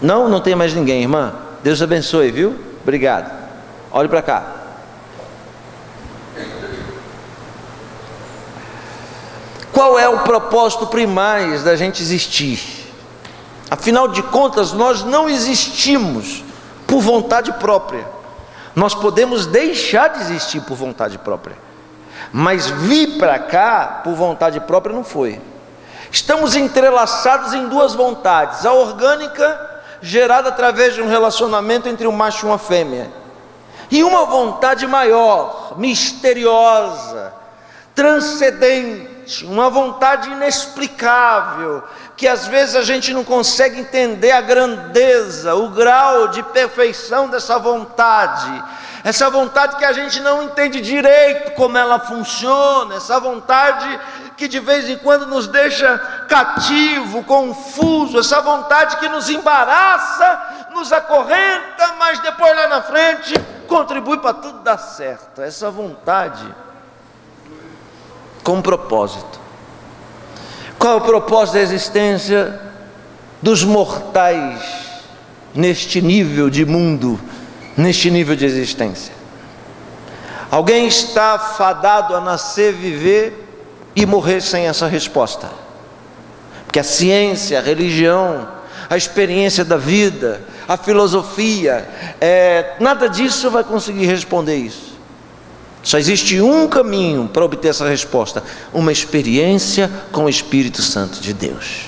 Não, não tem mais ninguém, irmã. Deus abençoe, viu? Obrigado. Olhe para cá. Qual é o propósito primário da gente existir? Afinal de contas, nós não existimos por vontade própria. Nós podemos deixar de existir por vontade própria, mas vir para cá por vontade própria não foi. Estamos entrelaçados em duas vontades: a orgânica, gerada através de um relacionamento entre um macho e uma fêmea, e uma vontade maior, misteriosa, transcendente, uma vontade inexplicável, que às vezes a gente não consegue entender a grandeza, o grau de perfeição dessa vontade. Essa vontade que a gente não entende direito como ela funciona, essa vontade que de vez em quando nos deixa cativo, confuso, essa vontade que nos embaraça, nos acorrenta, mas depois lá na frente contribui para tudo dar certo. Essa vontade com propósito. Qual é o propósito da existência dos mortais neste nível de mundo, neste nível de existência? Alguém está fadado a nascer, viver e morrer sem essa resposta, porque a ciência, a religião, a experiência da vida, a filosofia, nada disso vai conseguir responder isso. Só existe um caminho para obter essa resposta: uma experiência com o Espírito Santo de Deus.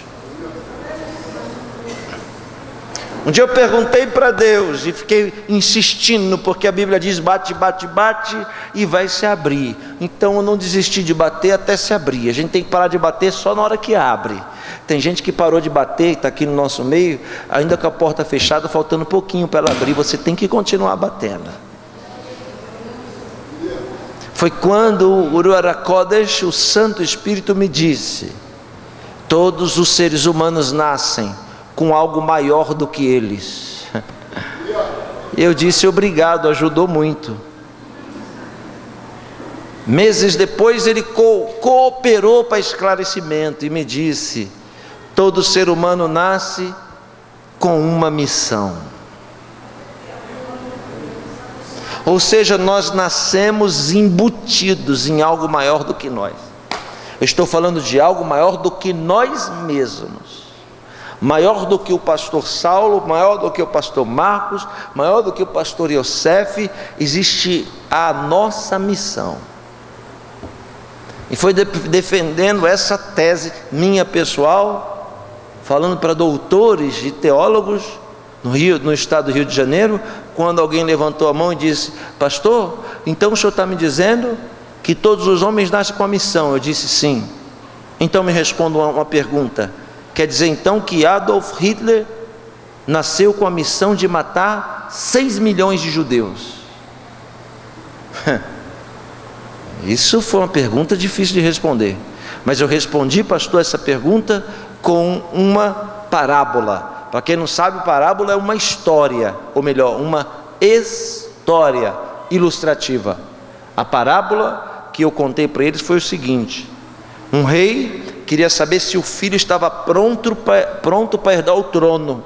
Um dia eu perguntei para Deus e fiquei insistindo, porque a Bíblia diz: bate, bate, bate e vai se abrir. Então eu não desisti de bater até se abrir. A gente tem que parar de bater só na hora que abre. Tem gente que parou de bater e está aqui no nosso meio, ainda com a porta fechada, faltando um pouquinho para ela abrir. Você tem que continuar batendo. Foi quando o Ruach Kodesh, o Santo Espírito, me disse: todos os seres humanos nascem com algo maior do que eles. Eu disse: obrigado, ajudou muito. Meses depois ele cooperou para esclarecimento e me disse: todo ser humano nasce com uma missão. Ou seja, nós nascemos embutidos em algo maior do que nós. Eu estou falando de algo maior do que nós mesmos, maior do que o pastor Saulo, maior do que o pastor Marcos, maior do que o pastor Yosef. Existe a nossa missão. E foi defendendo essa tese minha pessoal, falando para doutores e teólogos no estado do Rio de Janeiro, quando alguém levantou a mão e disse: pastor, então o senhor está me dizendo que todos os homens nascem com a missão? Eu disse: sim. Então me responda uma pergunta: quer dizer então que Adolf Hitler nasceu com a missão de matar 6 milhões de judeus? Isso foi uma pergunta difícil de responder, mas eu respondi, pastor, essa pergunta com uma parábola. Para quem não sabe, parábola é uma história, ou melhor, uma história ilustrativa. A parábola que eu contei para eles foi o seguinte: um rei queria saber se o filho estava pronto para herdar o trono,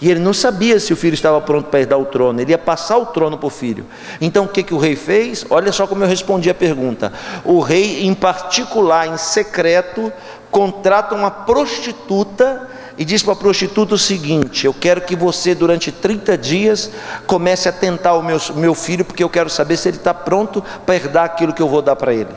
e ele não sabia se o filho estava pronto para herdar o trono. Ele ia passar o trono para o filho. Então o que o rei fez? Olha só como eu respondi a pergunta. O rei, em particular, em secreto, contrata uma prostituta e diz para a prostituta o seguinte: eu quero que você durante 30 dias comece a tentar o meu filho, porque eu quero saber se ele está pronto para herdar aquilo que eu vou dar para ele.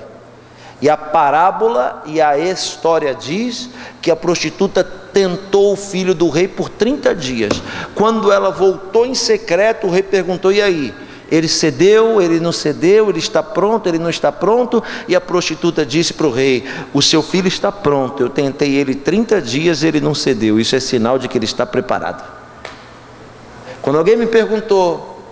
E a parábola e a história diz que a prostituta tentou o filho do rei por 30 dias. Quando ela voltou em secreto, o rei perguntou: e aí? Ele cedeu, ele não cedeu, ele está pronto, ele não está pronto? E a prostituta disse para o rei: o seu filho está pronto, eu tentei ele 30 dias, ele não cedeu. Isso é sinal de que ele está preparado. Quando alguém me perguntou: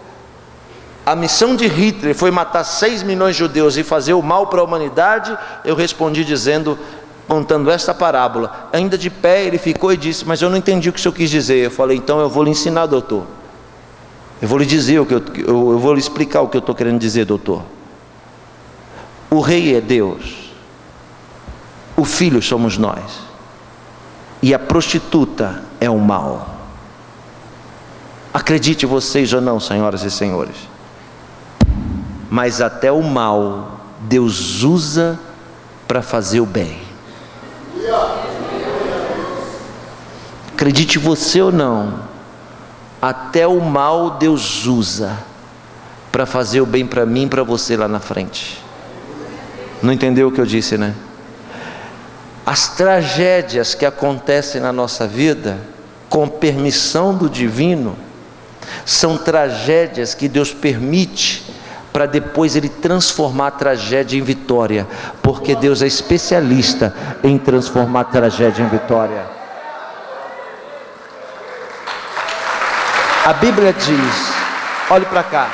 a missão de Hitler foi matar 6 milhões de judeus e fazer o mal para a humanidade? Eu respondi contando esta parábola. Ainda de pé ele ficou e disse: mas eu não entendi o que o senhor quis dizer. Eu falei: então eu vou lhe ensinar, doutor. Eu vou lhe dizer eu vou lhe explicar o que eu estou querendo dizer, doutor. O rei é Deus, o filho somos nós, e a prostituta é o mal. Acredite vocês ou não, senhoras e senhores, mas até o mal Deus usa para fazer o bem. Acredite você ou não, até o mal Deus usa para fazer o bem para mim e para você lá na frente. Não entendeu o que eu disse, né? As tragédias que acontecem na nossa vida, com permissão do divino, são tragédias que Deus permite para depois Ele transformar a tragédia em vitória, porque Deus é especialista em transformar a tragédia em vitória. A Bíblia diz, olhe para cá,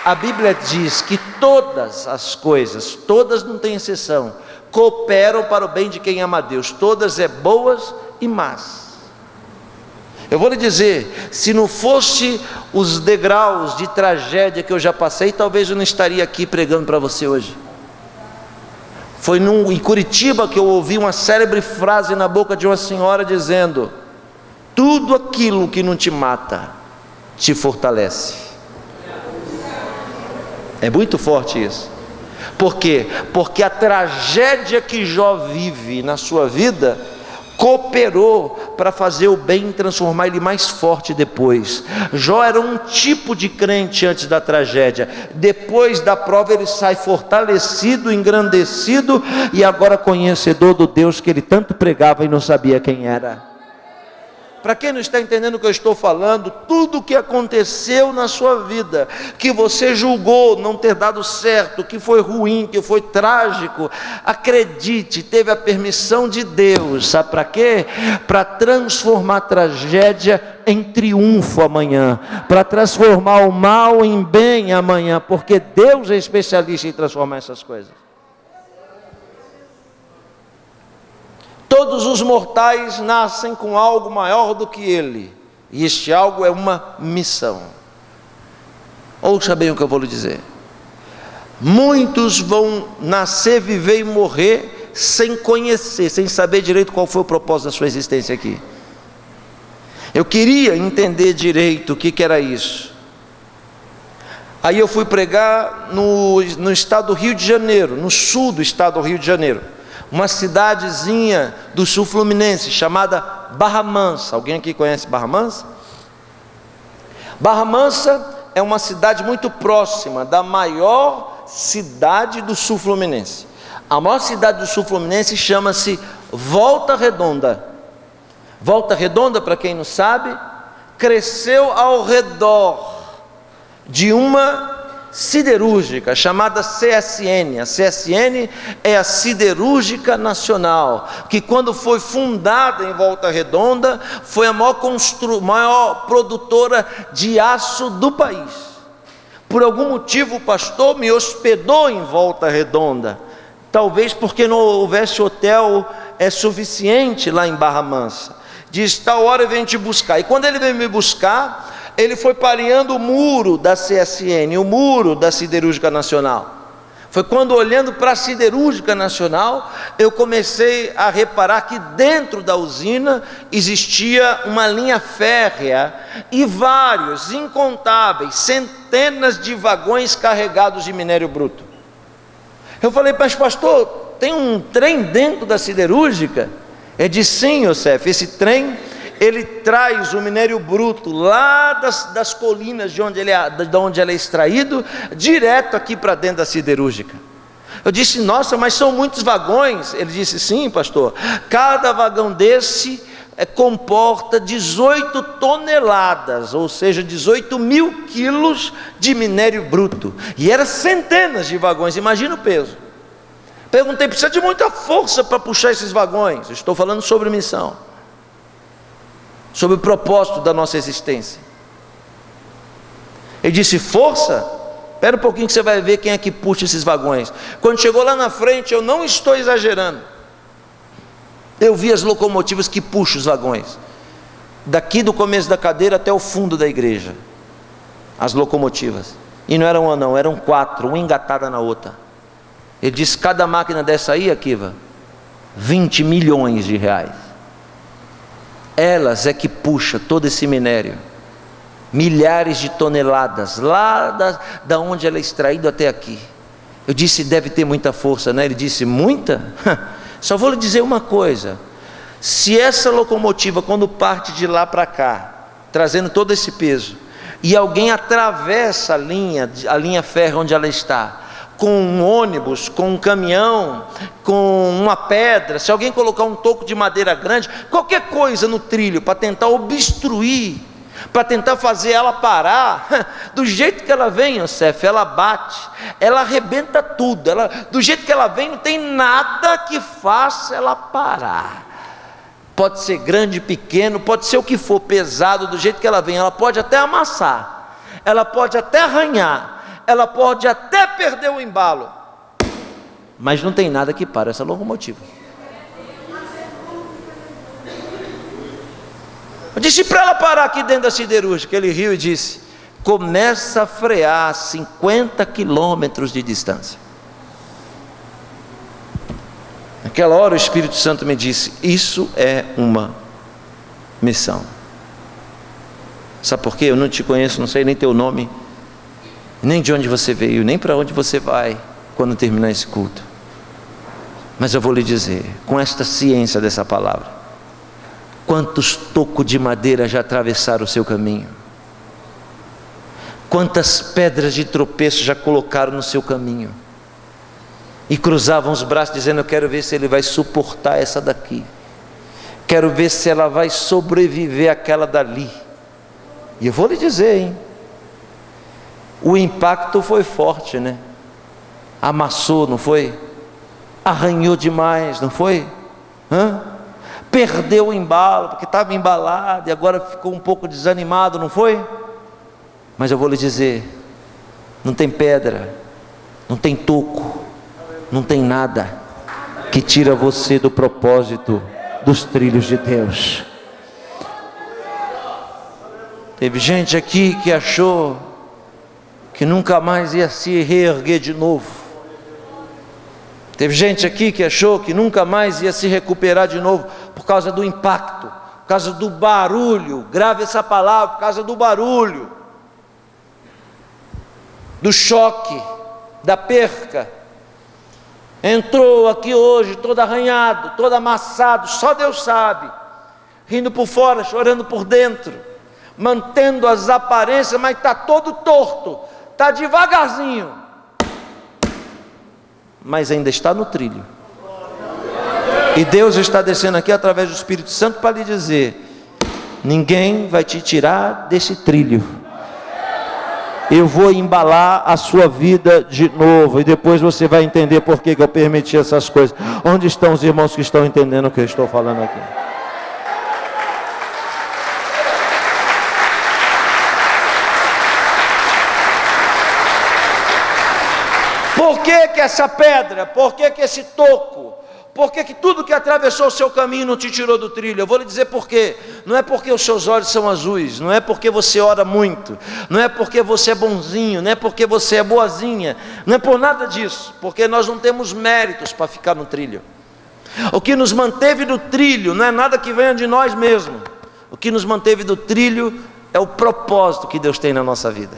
a Bíblia diz que todas as coisas, todas não tem exceção, cooperam para o bem de quem ama a Deus, todas é boas e más. Eu vou lhe dizer, se não fosse os degraus de tragédia que eu já passei, talvez eu não estaria aqui pregando para você hoje. Foi em Curitiba que eu ouvi uma célebre frase na boca de uma senhora dizendo: tudo aquilo que não te mata, te fortalece. É muito forte isso. Por quê? Porque a tragédia que Jó vive na sua vida cooperou para fazer o bem e transformar ele mais forte depois. Jó era um tipo de crente antes da tragédia, depois da prova ele sai fortalecido, engrandecido e agora conhecedor do Deus que ele tanto pregava e não sabia quem era. Para quem não está entendendo o que eu estou falando, tudo o que aconteceu na sua vida, que você julgou não ter dado certo, que foi ruim, que foi trágico, acredite, teve a permissão de Deus, sabe para quê? Para transformar a tragédia em triunfo amanhã, para transformar o mal em bem amanhã, porque Deus é especialista em transformar essas coisas. Todos os mortais nascem com algo maior do que ele, e este algo é uma missão. Ouça bem o que eu vou lhe dizer. Muitos vão nascer, viver e morrer sem conhecer, sem saber direito qual foi o propósito da sua existência aqui. Eu queria entender direito o que era isso. Aí eu fui pregar no estado do Rio de Janeiro, no sul do estado do Rio de Janeiro, uma cidadezinha do sul fluminense chamada Barra Mansa. Alguém aqui conhece Barra Mansa? Barra Mansa é uma cidade muito próxima da maior cidade do sul fluminense. A maior cidade do sul fluminense chama-se Volta Redonda. Volta Redonda, para quem não sabe, cresceu ao redor de uma siderúrgica chamada CSN. A CSN é a Siderúrgica Nacional, que quando foi fundada em Volta Redonda, foi a maior produtora de aço do país. Por algum motivo o pastor me hospedou em Volta Redonda, talvez porque não houvesse hotel suficiente lá em Barra Mansa. Diz, tal hora vem te buscar, e quando ele veio me buscar, ele foi pareando o muro da CSN, o muro da Siderúrgica Nacional. Foi quando, olhando para a Siderúrgica Nacional, eu comecei a reparar que dentro da usina existia uma linha férrea e vários, incontáveis, centenas de vagões carregados de minério bruto. Eu falei, mas pastor, tem um trem dentro da siderúrgica? Ele disse, sim, Yosef, esse trem ele traz o minério bruto lá das colinas de onde ele é extraído, direto aqui para dentro da siderúrgica. Eu disse, nossa, mas são muitos vagões. Ele disse, sim, pastor, cada vagão desse comporta 18 toneladas, ou seja, 18 mil quilos de minério bruto, e eram centenas de vagões, imagina o peso. Perguntei, precisa de muita força para puxar esses vagões? Eu estou falando sobre missão, sobre o propósito da nossa existência. Ele disse, força? Espera um pouquinho que você vai ver quem é que puxa esses vagões. Quando chegou lá na frente, eu não estou exagerando, eu vi as locomotivas que puxam os vagões, daqui do começo da cadeira até o fundo da igreja, as locomotivas, e não eram uma não, eram 4, uma engatada na outra. Ele disse, cada máquina dessa aí, Akiva, 20 milhões de reais. Elas é que puxa todo esse minério milhares de toneladas, lá da onde ela é extraída até aqui. Eu disse, deve ter muita força, né? Ele disse, muita? Só vou lhe dizer uma coisa: se essa locomotiva, quando parte de lá para cá, trazendo todo esse peso, e alguém atravessa a linha férrea onde ela está, com um ônibus, com um caminhão, com uma pedra, se alguém colocar um toco de madeira grande, qualquer coisa no trilho, para tentar obstruir, para tentar fazer ela parar, do jeito que ela vem, Yosef, ela bate, ela arrebenta tudo, do jeito que ela vem, não tem nada que faça ela parar. Pode ser grande, pequeno, pode ser o que for, pesado, do jeito que ela vem, ela pode até amassar, ela pode até arranhar, ela pode até perder o embalo, mas não tem nada que pare essa locomotiva. Eu disse para ela parar aqui dentro da siderúrgica. Ele riu e disse, começa a frear a 50 quilômetros de distância. Naquela hora o Espírito Santo me disse, isso é uma missão. Sabe por quê? Eu não te conheço, não sei nem teu nome, nem de onde você veio, nem para onde você vai quando terminar esse culto. Mas eu vou lhe dizer, com esta ciência dessa palavra, quantos tocos de madeira já atravessaram o seu caminho? Quantas pedras de tropeço já colocaram no seu caminho? E cruzavam os braços dizendo, eu quero ver se ele vai suportar essa daqui, quero ver se ela vai sobreviver àquela dali. E eu vou lhe dizer, hein? O impacto foi forte, né? Amassou, não foi? Arranhou demais, não foi? Perdeu o embalo, porque estava embalado e agora ficou um pouco desanimado, não foi? Mas eu vou lhe dizer, não tem pedra, não tem toco, não tem nada que tira você do propósito dos trilhos de Deus. Teve gente aqui que achou que nunca mais ia se reerguer de novo. Teve gente aqui que achou que nunca mais ia se recuperar de novo por causa do impacto, por causa do barulho. Grave essa palavra, por causa do barulho, do choque, da perca. Entrou aqui hoje todo arranhado, todo amassado, só Deus sabe, rindo por fora, chorando por dentro, mantendo as aparências, mas está todo torto, está devagarzinho, mas ainda está no trilho. E Deus está descendo aqui através do Espírito Santo para lhe dizer, ninguém vai te tirar desse trilho. Eu vou embalar a sua vida de novo, e depois você vai entender por que eu permiti essas coisas. Onde estão os irmãos que estão entendendo o que eu estou falando aqui? Por que essa pedra? Por que esse toco? Por que tudo que atravessou o seu caminho não te tirou do trilho? Eu vou lhe dizer por quê. Não é porque os seus olhos são azuis, não é porque você ora muito, não é porque você é bonzinho, não é porque você é boazinha, não é por nada disso, porque nós não temos méritos para ficar no trilho. O que nos manteve no trilho não é nada que venha de nós mesmos. O que nos manteve no trilho é o propósito que Deus tem na nossa vida.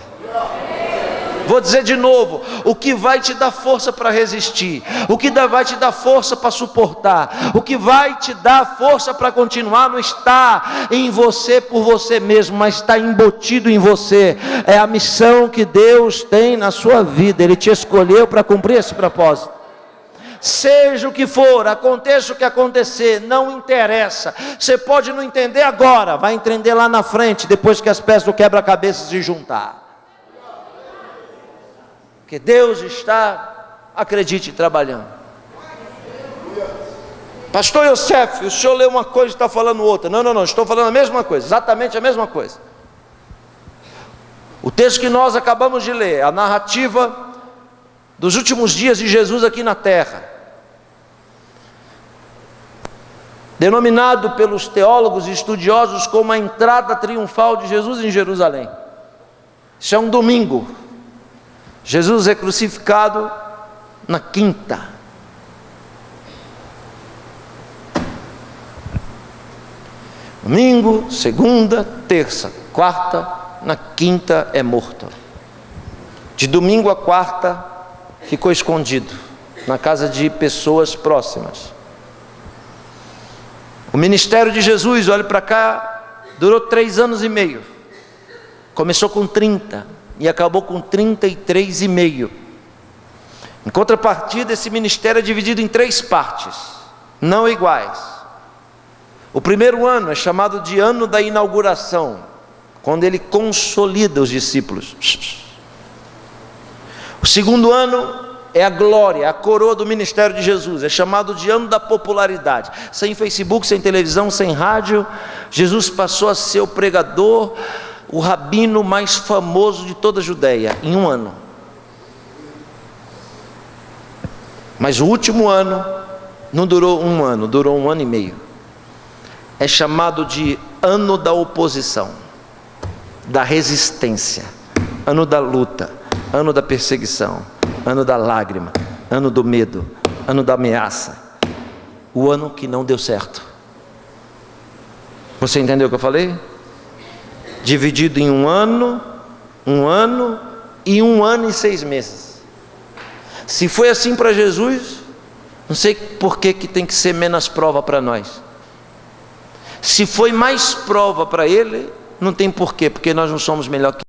Vou dizer de novo, o que vai te dar força para resistir, o que vai te dar força para suportar, o que vai te dar força para continuar, não está em você por você mesmo, mas está embutido em você. É a missão que Deus tem na sua vida, Ele te escolheu para cumprir esse propósito. Seja o que for, aconteça o que acontecer, não interessa. Você pode não entender agora, vai entender lá na frente, depois que as peças do quebra-cabeça se juntar. Porque Deus está, acredite, trabalhando. Pastor Yosef, o senhor leu uma coisa e está falando outra. Não, estou falando a mesma coisa, exatamente a mesma coisa. O texto que nós acabamos de ler, a narrativa dos últimos dias de Jesus aqui na terra, denominado pelos teólogos e estudiosos como a entrada triunfal de Jesus em Jerusalém. Isso é um domingo. Jesus é crucificado na quinta. Domingo, segunda, terça, quarta, na quinta é morto. De domingo a quarta ficou escondido na casa de pessoas próximas. O ministério de Jesus, olhe para cá, durou 3 anos e meio. Começou com 30 e acabou com 33,5. Em contrapartida, esse ministério é dividido em 3 partes, não iguais. O primeiro ano é chamado de ano da inauguração, quando ele consolida os discípulos. O segundo ano é a glória, a coroa do ministério de Jesus, é chamado de ano da popularidade. Sem Facebook, sem televisão, sem rádio, Jesus passou a ser o pregador, o rabino mais famoso de toda a Judéia, em 1 ano. Mas o último ano não durou 1 ano, durou 1 ano e meio. É chamado de ano da oposição, da resistência, ano da luta, ano da perseguição, ano da lágrima, ano do medo, ano da ameaça, o ano que não deu certo. Você entendeu o que eu falei? Dividido em 1 ano e 1 ano e 6 meses. Se foi assim para Jesus, não sei por que tem que ser menos prova para nós. Se foi mais prova para ele, não tem porquê, porque nós não somos melhor que